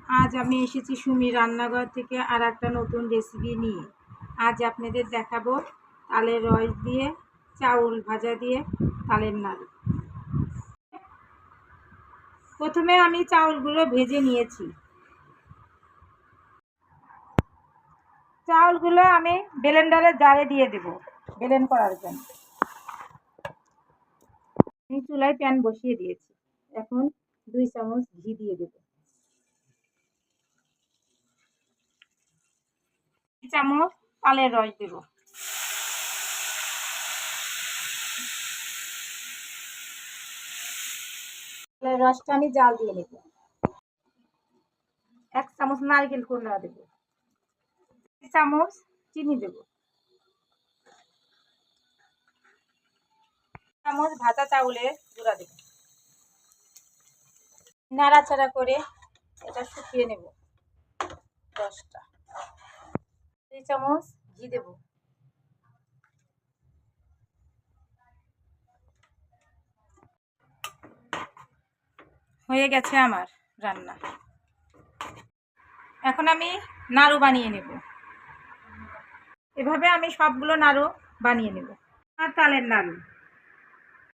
আজ আমি এসেছি সুমি রান্নাঘর থেকে আর একটা নতুন রেসিপি নিয়ে। আজ আপনাদের দেখাবো তালের রস দিয়ে চাউল ভাজা দিয়ে তালের নাড়ু। প্রথমে আমি চাউলগুলো ভেজে নিয়েছি। চাউলগুলো আমি ব্লেন্ডারের জারে দিয়ে দেব ব্লেন্ড করার জন্য। আমি চুলায় প্যান বসিয়ে দিয়েছি। এখন 2 চামচ ঘি দিয়ে দেব। 2 চামচ তালের রস দেব। তালের রসটা আমি জাল দিয়ে নেব। 1 চামচ নারকেল কোড়া দেব। 1 চামচ চিনি দেব। 1 চামচ ভাজা চাউলের গুঁড়া দেব। নাড়াচাড়া করে এটা শুকিয়ে নেব রসটা। 2 চামচ ঘি দেব। হয়ে গেছে আমার রান্না। এখন আমি নাড়ু বানিয়ে নেব। এভাবে আমি সবগুলো নাড়ু বানিয়ে নেব। আর তালের নাড়ু।